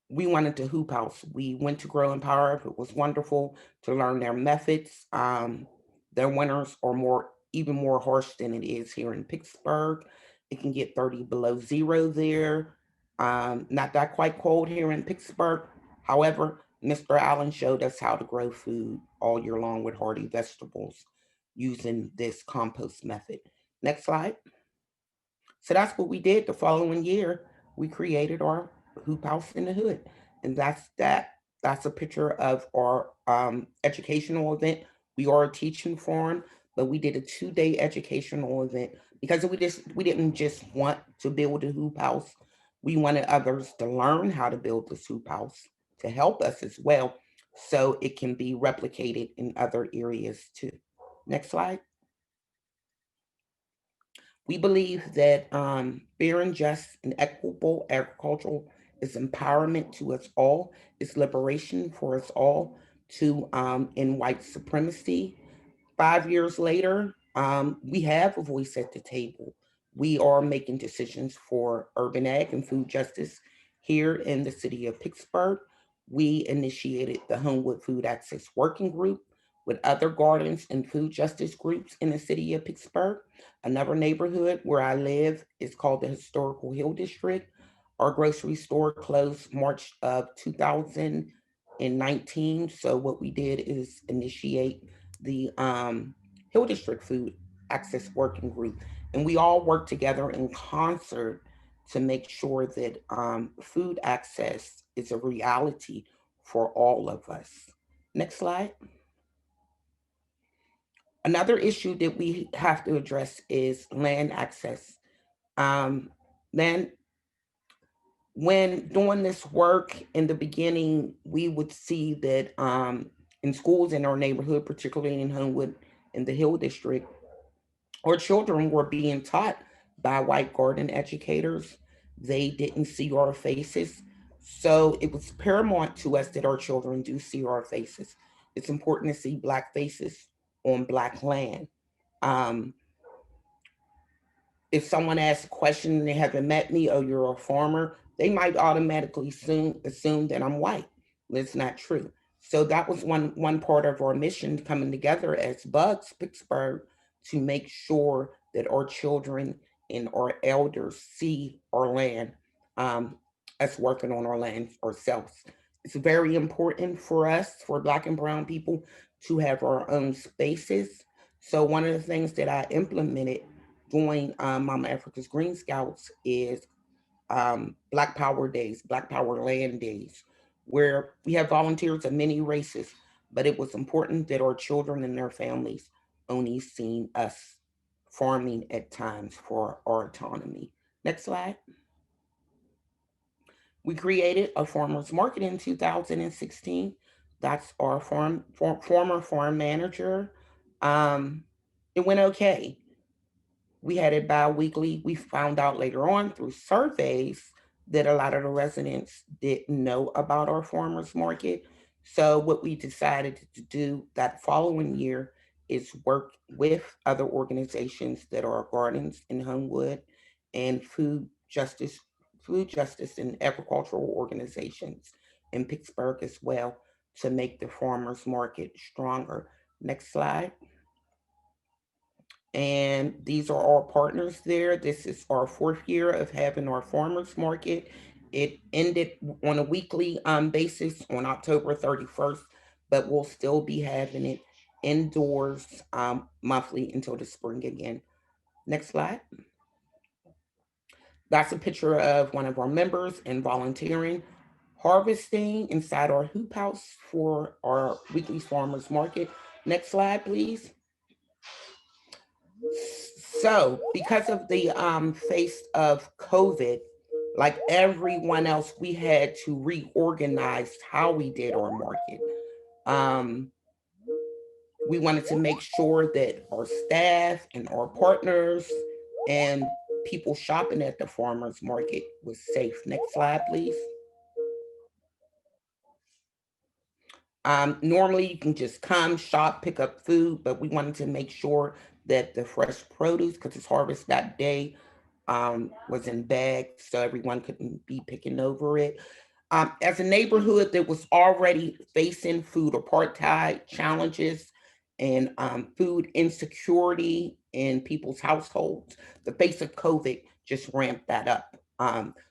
we wanted to hoop house. We went to Grow Empower. It was wonderful to learn their methods. Their winters are even more harsh than it is here in Pittsburgh. It can get 30 below zero there. Not that quite cold here in Pittsburgh. However, Mr. Allen showed us how to grow food all year long with hardy vegetables using this compost method. Next slide. So that's what we did the following year. We created our hoop house in the hood. And that's that. That's a picture of our educational event. We are a teaching farm, but we did a 2-day educational event because we didn't just want to build a hoop house. We wanted others to learn how to build this hoop house to help us as well, so it can be replicated in other areas too. Next slide. We believe that fair and just and equitable agriculture is empowerment to us all, it's liberation for us all to end white supremacy. 5 years later, we have a voice at the table. We are making decisions for urban ag and food justice here in the city of Pittsburgh. We initiated the Homewood Food Access Working Group with other gardens and food justice groups in the city of Pittsburgh. Another neighborhood where I live is called the Historical Hill District. Our grocery store closed March of 2019. So what we did is initiate the Hill District Food Access Working Group. And we all work together in concert to make sure that food access is a reality for all of us. Next slide. Another issue that we have to address is land access. Land When doing this work in the beginning, we would see that in schools in our neighborhood, particularly in Homewood in the Hill District, our children were being taught by white garden educators. They didn't see our faces. So it was paramount to us that our children do see our faces. It's important to see Black faces on Black land. Um, if someone asks a question and they haven't met me, oh, you're a farmer, they might automatically assume that I'm white. That's not true. So that was one part of our mission coming together as Bugs Pittsburgh to make sure that our children and our elders see our land, us working on our land ourselves. It's very important for us, for Black and brown people, to have our own spaces. So one of the things that I implemented during Mama Africa's Green Scouts is Black Power Days, Black Power Land Days, where we have volunteers of many races, but it was important that our children and their families only seen us farming at times for our autonomy. Next slide. We created a farmers market in 2016. That's our former farm manager. It went okay. We had it bi-weekly. We found out later on through surveys that a lot of the residents didn't know about our farmers market. So what we decided to do that following year is work with other organizations that are gardens in Homewood and food justice and agricultural organizations in Pittsburgh as well to make the farmers market stronger. Next slide. And these are all partners there. This is our 4th year of having our farmers market. It ended on a weekly basis on October 31st, but we'll still be having it indoors monthly until the spring again. Next slide. That's a picture of one of our members and volunteering, harvesting inside our hoop house for our weekly farmers market. Next slide, please. So because of the face of COVID, like everyone else, we had to reorganize how we did our market. We wanted to make sure that our staff and our partners and people shopping at the farmers market was safe. Next slide, please. Normally you can just come, shop, pick up food, but we wanted to make sure that the fresh produce, because it's harvest that day, was in bags, so everyone couldn't be picking over it. As a neighborhood that was already facing food apartheid challenges and food insecurity in people's households, the face of COVID just ramped that up.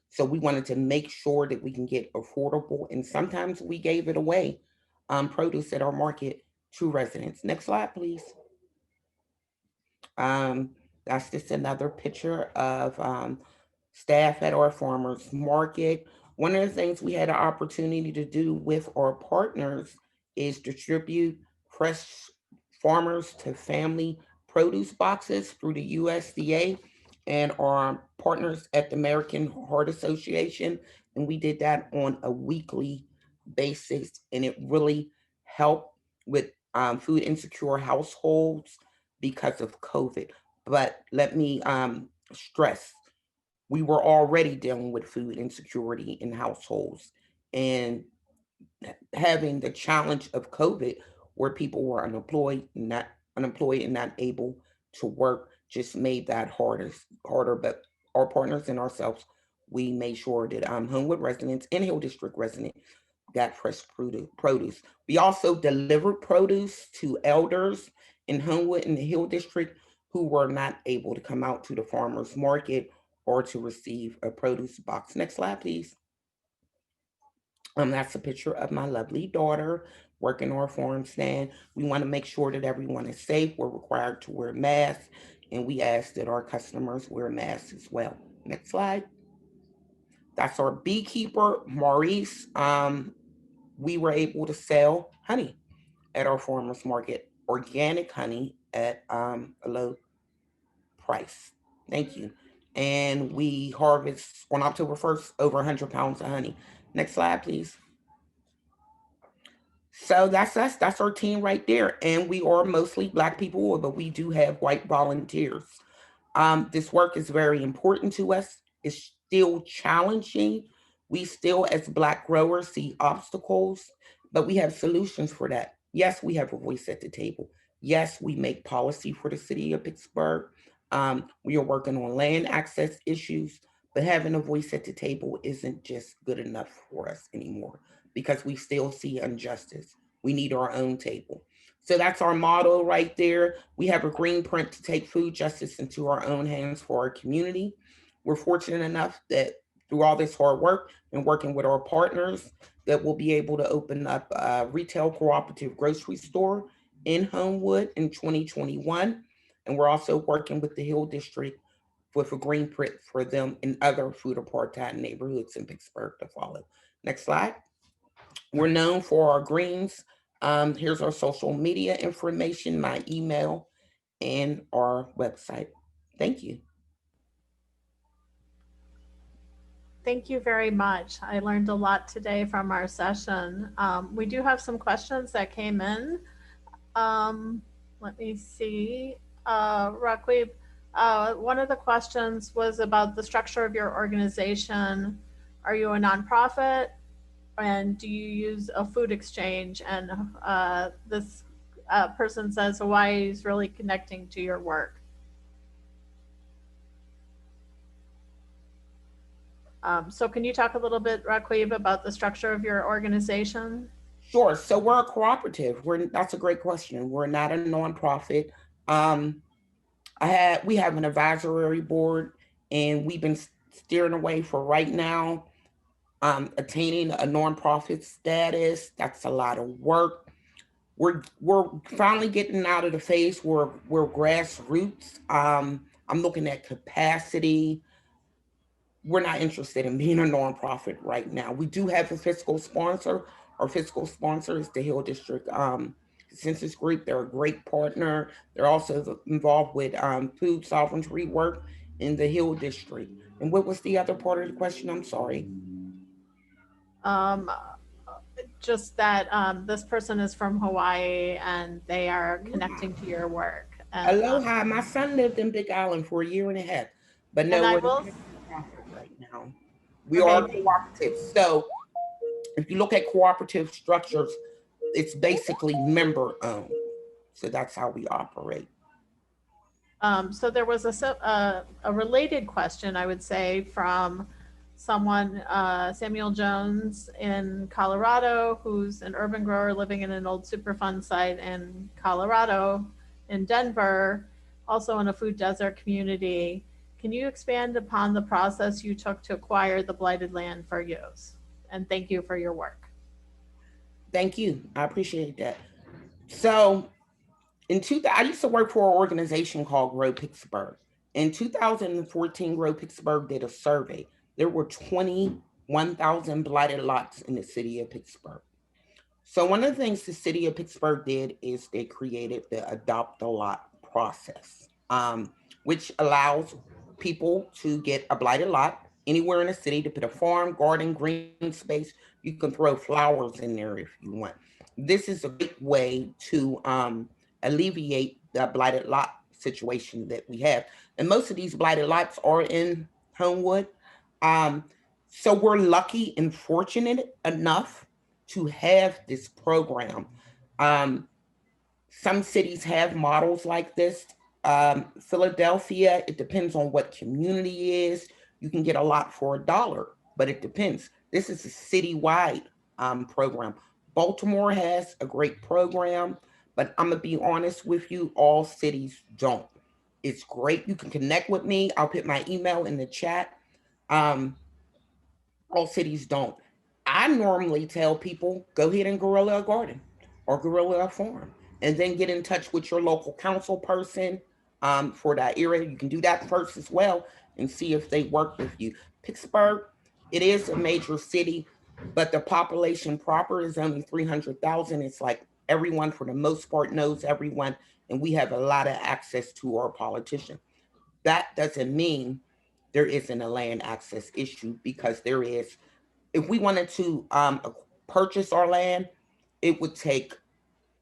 So we wanted to make sure that we can get affordable, and sometimes we gave it away, produce at our market to residents. Next slide, please. That's just another picture of staff at our farmers market. One of the things we had an opportunity to do with our partners is distribute fresh farmers to family produce boxes through the USDA and our partners at the American Heart Association. And we did that on a weekly basis, and it really helped with food insecure households because of COVID. But let me stress, we were already dealing with food insecurity in households, and having the challenge of COVID where people were unemployed and not able to work just made that harder. But our partners and ourselves, we made sure that Homewood residents and Hill District residents got fresh produce. We also delivered produce to elders in Homewood and the Hill District who were not able to come out to the farmers market or to receive a produce box. Next slide, please. That's a picture of my lovely daughter working on our farm stand. We want to make sure that everyone is safe. We're required to wear masks, and we ask that our customers wear masks as well. Next slide. That's our beekeeper, Maurice. We were able to sell honey at our farmers market, organic honey at a low price. Thank you. and we harvest on October 1st over 100 pounds of honey. Next slide, please. So that's us. That's our team right there. And we are mostly Black people, but we do have white volunteers. This work is very important to us. It's still challenging. We still, as Black growers, see obstacles, but we have solutions for that. Yes, we have a voice at the table. Yes, we make policy for the city of Pittsburgh. We are working on land access issues, but having a voice at the table isn't just good enough for us anymore because we still see injustice. We need our own table. So that's our motto right there. We have a green print to take food justice into our own hands for our community. We're fortunate enough that through all this hard work and working with our partners, that we'll be able to open up a retail cooperative grocery store in Homewood in 2021. And we're also working with the Hill District with a green print for them in other food apartheid neighborhoods in Pittsburgh to follow. Next slide. We're known for our greens. Here's our social media information, my email, and our website. Thank you. Thank you very much. I learned a lot today from our session. We do have some questions that came in. Let me see. Raqueeb, one of the questions was about the structure of your organization. Are you a nonprofit? And do you use a food exchange? And this person says Hawaii is really connecting to your work. So can you talk a little bit, Raqueeb, about the structure of your organization? Sure. So we're a cooperative. That's a great question. We're not a nonprofit. We have an advisory board, and we've been steering away for right now attaining a nonprofit status. That's a lot of work. We're finally getting out of the phase where we're grassroots. I'm looking at capacity. We're not interested in being a nonprofit right now. We do have a fiscal sponsor. Our fiscal sponsor is the Hill District Census Group. They're a great partner. They're also involved with food sovereignty work in the Hill District. And what was the other part of the question? I'm sorry. Just that this person is from Hawaii and they are connecting to your work. And, aloha. My son lived in Big Island for 1.5 years, but no, we're not right now. We are cooperative. So if you look at cooperative structures, it's basically member owned. So that's how we operate. So there was a related question, I would say, from someone, Samuel Jones in Colorado, who's an urban grower living in an old Superfund site in Colorado, in Denver, also in a food desert community. Can you expand upon the process you took to acquire the blighted land for use? And thank you for your work. Thank you. I appreciate that. So I used to work for an organization called Grow Pittsburgh. In 2014, Grow Pittsburgh did a survey. There were 21,000 blighted lots in the city of Pittsburgh. So one of the things the city of Pittsburgh did is they created the Adopt a Lot process, which allows people to get a blighted lot anywhere in the city to put a farm, garden, green space. You can throw flowers in there if you want. This is a great way to alleviate the blighted lot situation that we have. And most of these blighted lots are in Homewood. So we're lucky and fortunate enough to have this program. Some cities have models like this. Philadelphia, it depends on what community is. You can get a lot for $1, but it depends. This is a citywide program. Baltimore has a great program, but I'm gonna be honest with you, all cities don't. It's great. You can connect with me. I'll put my email in the chat. All cities don't. I normally tell people, go ahead and guerrilla a garden or guerrilla a farm, and then get in touch with your local council person for that area. You can do that first as well and see if they work with you. Pittsburgh, it is a major city, but the population proper is only 300,000. It's like everyone, for the most part, knows everyone, and we have a lot of access to our politicians. That doesn't mean there isn't a land access issue, because there is. If we wanted to purchase our land, it would take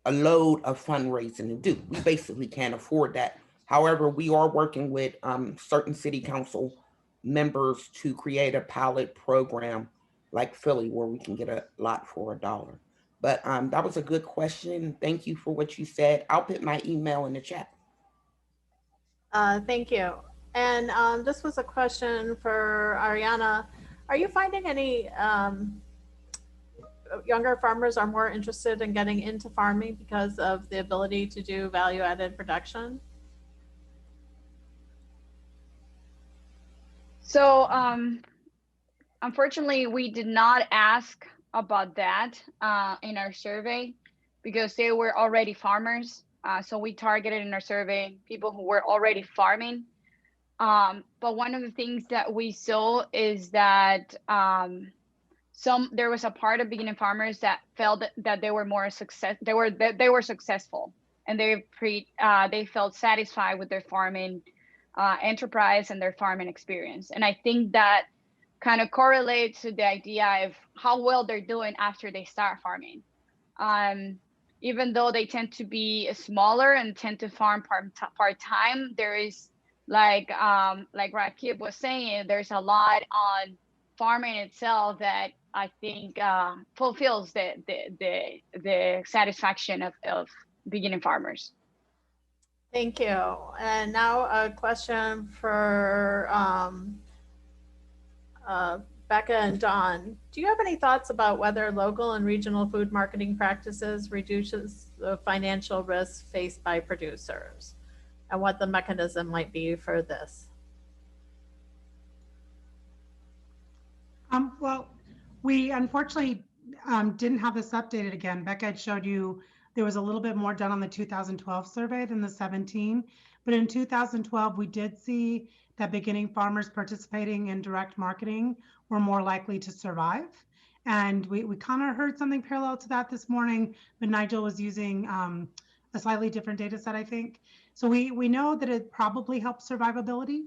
a load of fundraising to do. We basically can't afford that. However, we are working with certain city council members to create a pilot program like Philly, where we can get a lot for $1. But that was a good question. Thank you for what you said. I'll put my email in the chat. Thank you. And this was a question for Ariana. Are you finding any younger farmers are more interested in getting into farming because of the ability to do value-added production? So unfortunately, we did not ask about that in our survey because they were already farmers. So we targeted in our survey people who were already farming. But one of the things that we saw is that there was a part of beginning farmers that felt that they were more they were successful, and they felt satisfied with their farming enterprise and their farming experience. And I think that kind of correlates to the idea of how well they're doing after they start farming. Even though they tend to be smaller and tend to farm part-time, there is like Raqueeb was saying, there's a lot on farming itself that I think fulfills the satisfaction of beginning farmers. Thank you. And now a question for Becca and Don. Do you have any thoughts about whether local and regional food marketing practices reduces the financial risks faced by producers, and what the mechanism might be for this? Well, we unfortunately didn't have this updated again. Becca had showed you there was a little bit more done on the 2012 survey than the 17, but in 2012 we did see that beginning farmers participating in direct marketing were more likely to survive. And we kind of heard something parallel to that this morning, but Nigel was using a slightly different data set, I think. So we know that it probably helps survivability.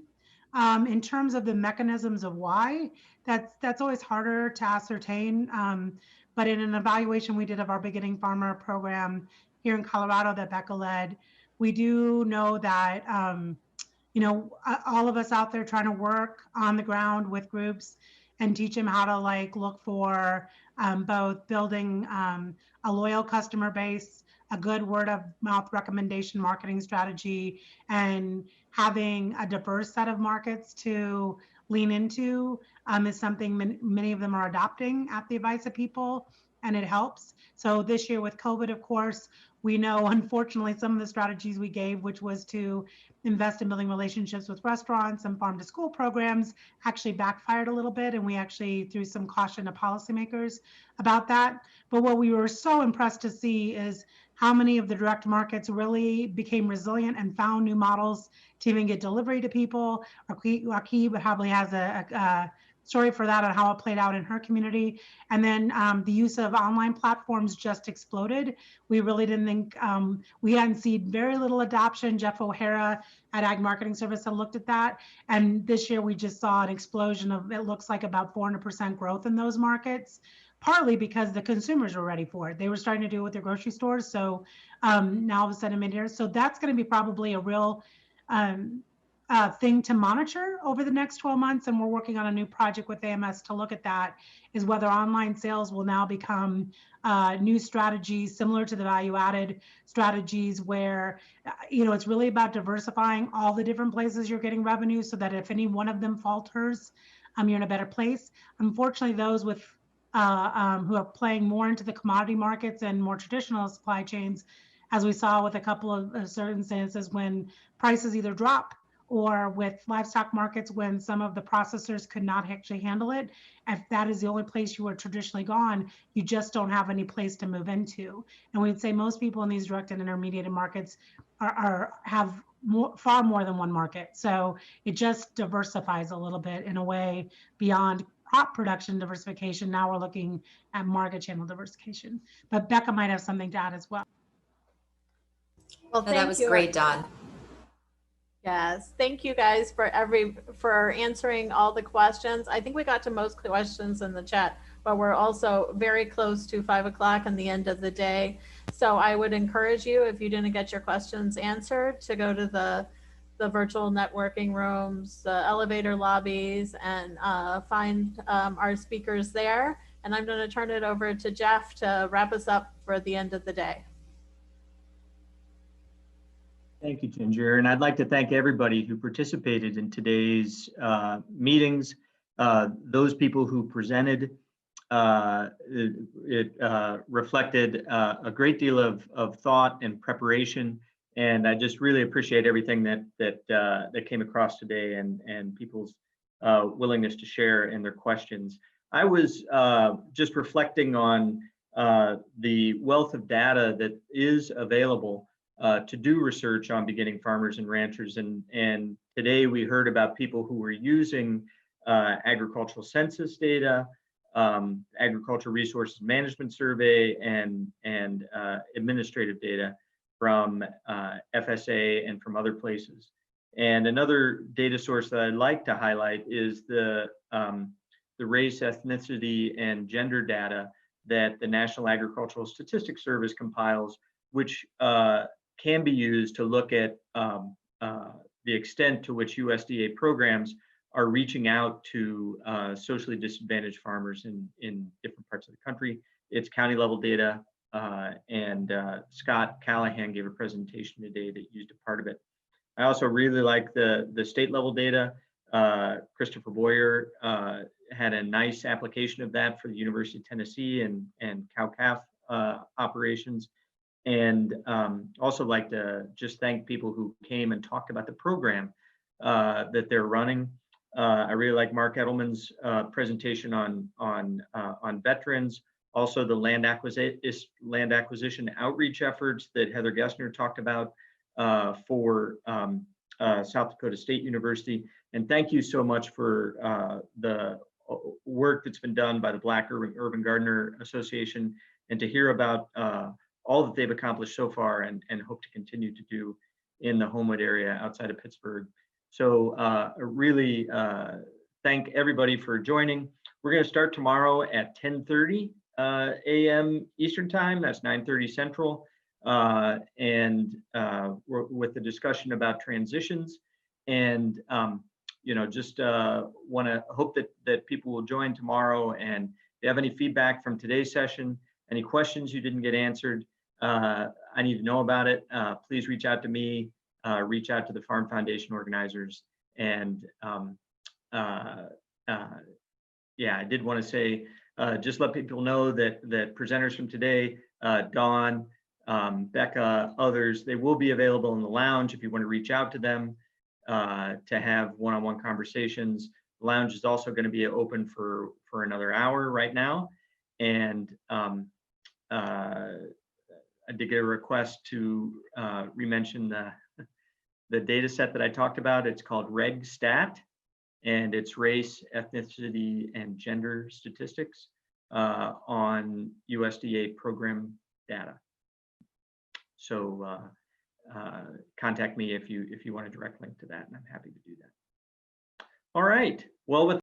In terms of the mechanisms of why, that's always harder to ascertain. But in an evaluation we did of our beginning farmer program here in Colorado that Becca led, we do know that, all of us out there trying to work on the ground with groups and teach them how to look for both building a loyal customer base, a good word of mouth recommendation marketing strategy, and having a diverse set of markets to lean into is something many of them are adopting at the advice of people, and it helps. So this year with COVID, of course, we know, unfortunately, some of the strategies we gave, which was to invest in building relationships with restaurants and farm to school programs, actually backfired a little bit. And we actually threw some caution to policymakers about that. But what we were so impressed to see is how many of the direct markets really became resilient and found new models to even get delivery to people. Raqueeb probably has a story for that on how it played out in her community. And then the use of online platforms just exploded. We really didn't think, we hadn't seen very little adoption. Jeff O'Hara at Ag Marketing Service had looked at that. And this year we just saw an explosion of, it looks like about 400% growth in those markets, partly because the consumers were ready for it. They were starting to do it with their grocery stores. So now all of a sudden mid-year. So that's going to be probably a real thing to monitor over the next 12 months. And we're working on a new project with AMS to look at that, is whether online sales will now become new strategies similar to the value-added strategies where, it's really about diversifying all the different places you're getting revenue so that if any one of them falters, you're in a better place. Unfortunately, those with who are playing more into the commodity markets and more traditional supply chains, as we saw with a couple of certain instances when prices either drop, or with livestock markets when some of the processors could not actually handle it. If that is the only place you were traditionally gone, you just don't have any place to move into. And we'd say most people in these direct and intermediated markets have far more than one market. So it just diversifies a little bit in a way beyond crop production diversification. Now we're looking at market channel diversification. But Becca might have something to add as well. Well, that was great, Don. Yes, thank you guys for answering all the questions. I think we got to most questions in the chat, but we're also very close to 5 o'clock and the end of the day. So I would encourage you, if you didn't get your questions answered, to go to the virtual networking rooms, the elevator lobbies, and find our speakers there. And I'm going to turn it over to Jeff to wrap us up for the end of the day. Thank you, Ginger. And I'd like to thank everybody who participated in today's meetings. Those people who presented, it reflected a great deal of thought and preparation. And I just really appreciate everything that came across today, and people's willingness to share and their questions. I was just reflecting on the wealth of data that is available to do research on beginning farmers and ranchers. And today we heard about people who were using agricultural census data, agriculture resources management survey, and administrative data from FSA and from other places. And another data source that I'd like to highlight is the race, ethnicity, and gender data that the National Agricultural Statistics Service compiles, which can be used to look at the extent to which USDA programs are reaching out to socially disadvantaged farmers in different parts of the country. It's county level data, and Scott Callahan gave a presentation today that used a part of it. I also really like the state level data. Christopher Boyer had a nice application of that for the University of Tennessee and cow-calf operations. And also like to just thank people who came and talked about the program that they're running. I really like Mark Edelman's presentation on veterans, also the land acquisition outreach efforts that Heather Gessner talked about for South Dakota State University. And thank you so much for the work that's been done by the Black Urban Gardener Association, and to hear about all that they've accomplished so far and hope to continue to do in the Homewood area outside of Pittsburgh. So really thank everybody for joining. We're going to start tomorrow at 10:30 a.m. Eastern time. That's 9:30 Central. And we're with the discussion about transitions. And just want to hope that people will join tomorrow. And if you have any feedback from today's session, any questions you didn't get answered, I need to know about it. Please reach out to me, reach out to the Farm Foundation organizers. And yeah, I did want to say, just let people know that presenters from today, Dawn, Becca, others, they will be available in the lounge if you want to reach out to them to have one-on-one conversations. The lounge is also going to be open for another hour right now. And I did get a request to re-mention the data set that I talked about. It's called RegStat, and it's race, ethnicity, and gender statistics on USDA program data. So contact me if you want a direct link to that, and I'm happy to do that. All right. Well, with